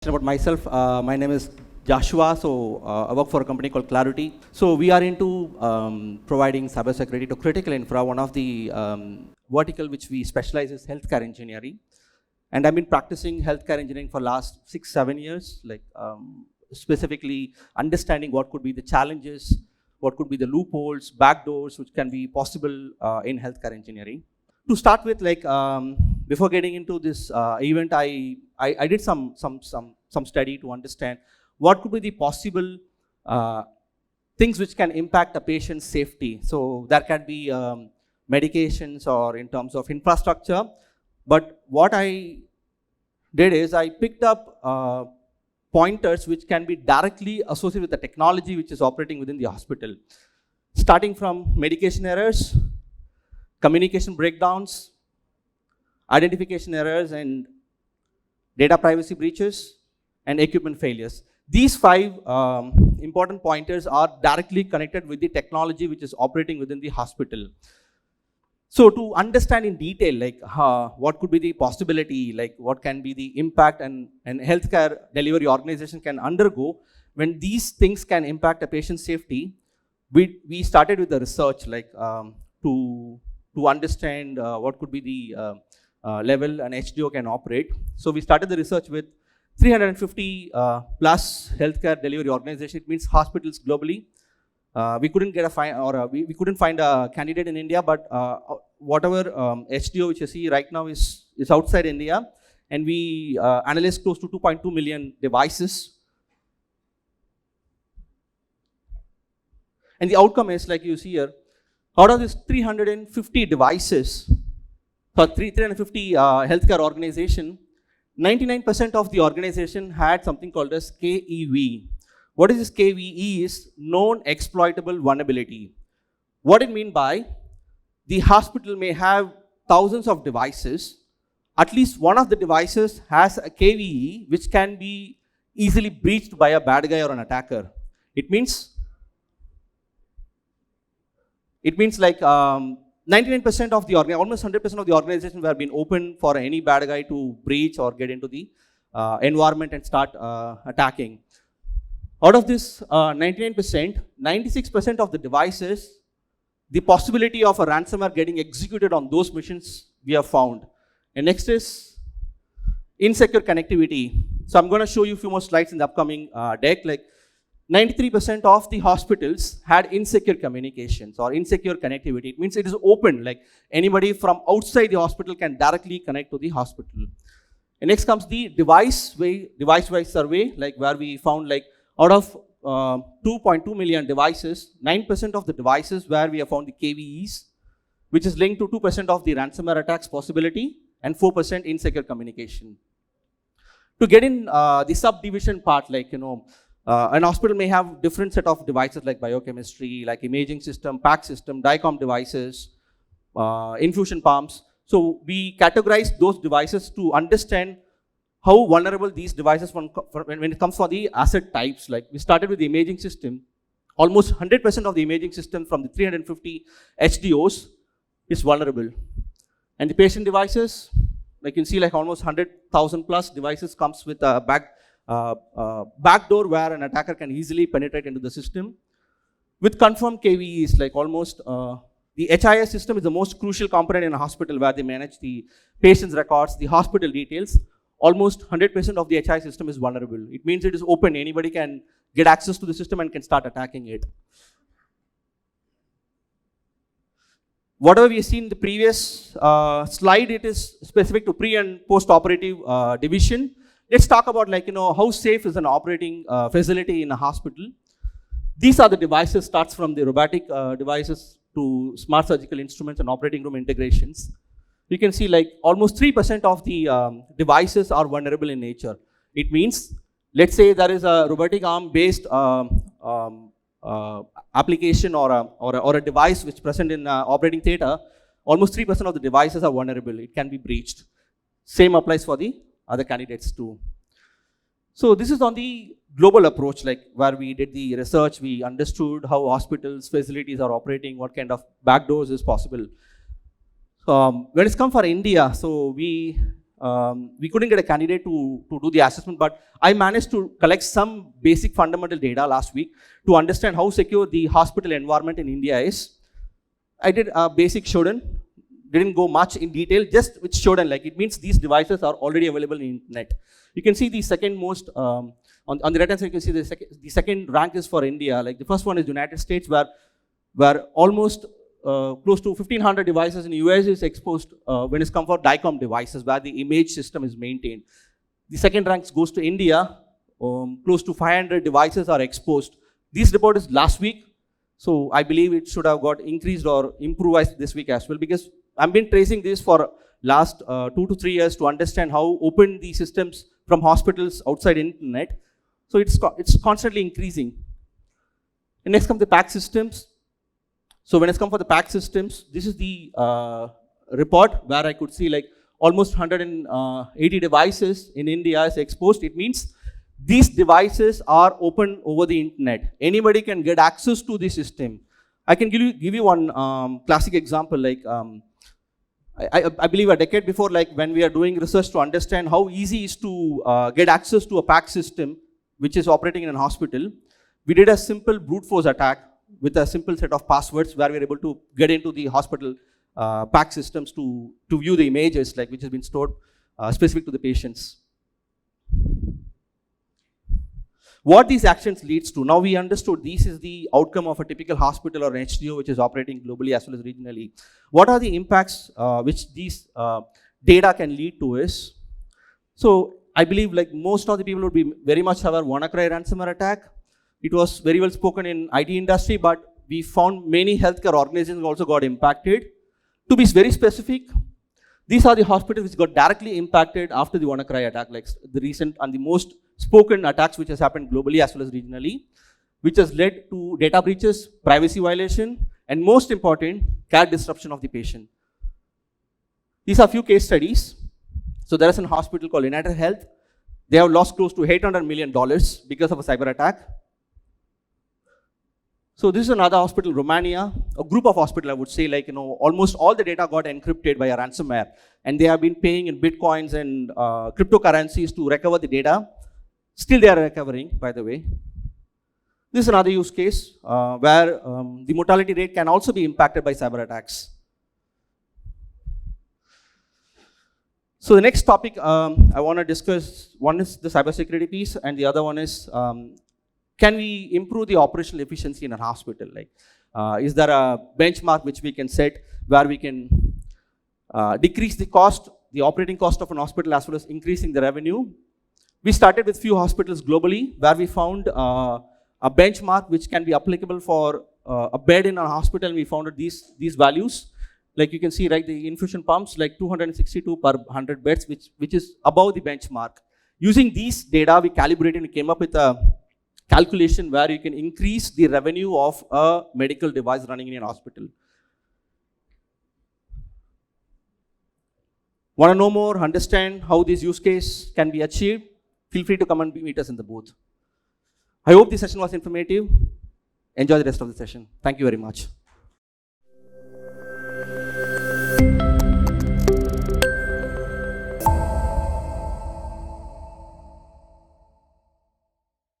About myself, my name is Joshua. I work for a company called Claroty. So we are into providing cybersecurity to critical infra. One of the vertical which we specialize is healthcare engineering. And I've been practicing healthcare engineering for last 6-7 years, specifically understanding what could be the challenges, what could be the loopholes, backdoors, which can be possible in healthcare engineering. To start with, before getting into this event, I did some study to understand what could be the possible things which can impact a patient's safety. So there can be medications or in terms of infrastructure. But what I did is I picked up pointers which can be directly associated with the technology which is operating within the hospital. Starting from medication errors, communication breakdowns, identification errors, and data privacy breaches, and equipment failures. These 5 important pointers are directly connected with the technology which is operating within the hospital. So to understand in detail, what could be the possibility, what can be the impact and healthcare delivery organization can undergo when these things can impact a patient's safety, we started with the research, to understand what could be the level an HDO can operate. So we started the research with 350 plus healthcare delivery organizations. It means hospitals globally. We couldn't get we couldn't find a candidate in India, but whatever HDO which you see right now is outside India, and we analyzed close to 2.2 million devices. And the outcome is, like you see here, out of these 350 devices, for 350 healthcare organization, 99% of the organization had something called as KEV. What is this KVE is known exploitable vulnerability. What it means by, the hospital may have thousands of devices, at least one of the devices has a KVE which can be easily breached by a bad guy or an attacker. It means 99% of the almost 100% of the organizations have been open for any bad guy to breach or get into the environment and start attacking. Out of this 99%, 96% of the devices, the possibility of a ransomware getting executed on those machines we have found. And next is insecure connectivity. So I'm going to show you a few more slides in the upcoming deck. 93% of the hospitals had insecure communications or insecure connectivity. It means it is open, anybody from outside the hospital can directly connect to the hospital. And next comes the device-wise survey, where we found out of 2.2 million devices, 9% of the devices where we have found the KVEs, which is linked to 2% of the ransomware attacks possibility and 4% insecure communication. To get in the subdivision part, an hospital may have different set of devices like biochemistry, imaging system, PAC system, DICOM devices, infusion pumps. So we categorize those devices to understand how vulnerable these devices when it comes for the asset types. We started with the imaging system. Almost 100% of the imaging system from the 350 HDOs is vulnerable. And the patient devices, you can see almost 100,000 plus devices comes with a backdoor where an attacker can easily penetrate into the system. With confirmed KVEs, almost the HIS system is the most crucial component in a hospital where they manage the patient's records, the hospital details. Almost 100% of the HIS system is vulnerable. It means it is open. Anybody can get access to the system and can start attacking it. Whatever we see in the previous slide, it is specific to pre and post-operative division. Let's talk about how safe is an operating facility in a hospital. These are the devices, starts from the robotic devices to smart surgical instruments and operating room integrations. You can see almost 3% of the devices are vulnerable in nature. It means, let's say there is a robotic arm based application or a device which is present in operating theater, almost 3% of the devices are vulnerable. It can be breached. Same applies for the other candidates too. So this is on the global approach, where we did the research, we understood how hospitals, facilities are operating, what kind of backdoors is possible. When it's come for India, so we We couldn't get a candidate to do the assessment, but I managed to collect some basic fundamental data last week to understand how secure the hospital environment in India is. I did a basic showdown, didn't go much in detail, just with showdown, like it means these devices are already available in internet. You can see the second most, on the right hand side, you can see the second rank is for India. Like the first one is United States, where almost close to 1,500 devices in the US is exposed when it's come for DICOM devices, where the image system is maintained. The second rank goes to India, close to 500 devices are exposed. This report is last week, so I believe it should have got increased or improvised this week as well, because I've been tracing this for last 2 to 3 years to understand how open the systems from hospitals outside internet. So it's constantly increasing. And next comes the PAC systems. So when it's come for the PAC systems, this is the report where I could see like almost 180 devices in India is exposed. It means these devices are open over the internet. Anybody can get access to the system. I can give you one classic example. Like I believe a decade before, like when we are doing research to understand how easy it is to get access to a PAC system which is operating in a hospital, we did a simple brute force attack with a simple set of passwords where we are able to get into the hospital PAC systems to view the images like which has been stored specific to the patients. What these actions leads to, now we understood this is the outcome of a typical hospital or an HDO which is operating globally as well as regionally. What are the impacts which these data can lead to is, so I believe like most of the people would be very much aware WannaCry ransomware attack. It was very well spoken in IT industry, but we found many healthcare organizations also got impacted. To be very specific, these are the hospitals which got directly impacted after the WannaCry attack, like the recent and the most spoken attacks which has happened globally as well as regionally, which has led to data breaches, privacy violation, and most important, care disruption of the patient. These are few case studies. So there is a hospital called United Health. They have lost close to $800 million because of a cyber attack. So this is another hospital, Romania, a group of hospitals, I would say, like, almost all the data got encrypted by a ransomware, and they have been paying in bitcoins and cryptocurrencies to recover the data. Still they are recovering, by the way. This is another use case where the mortality rate can also be impacted by cyber attacks. So the next topic I want to discuss, one is the cybersecurity piece, and the other one is can we improve the operational efficiency in a hospital? Like, is there a benchmark which we can set where we can decrease the cost, the operating cost of an hospital as well as increasing the revenue? We started with few hospitals globally where we found a benchmark which can be applicable for a bed in a hospital. We found these values. Like you can see, right, the infusion pumps, like 262 per 100 beds, which is above the benchmark. Using these data, we calibrated and came up with a calculation where you can increase the revenue of a medical device running in a hospital. Want to know more, understand how this use case can be achieved? Feel free to come and meet us in the booth. I hope this session was informative. Enjoy the rest of the session. Thank you very much.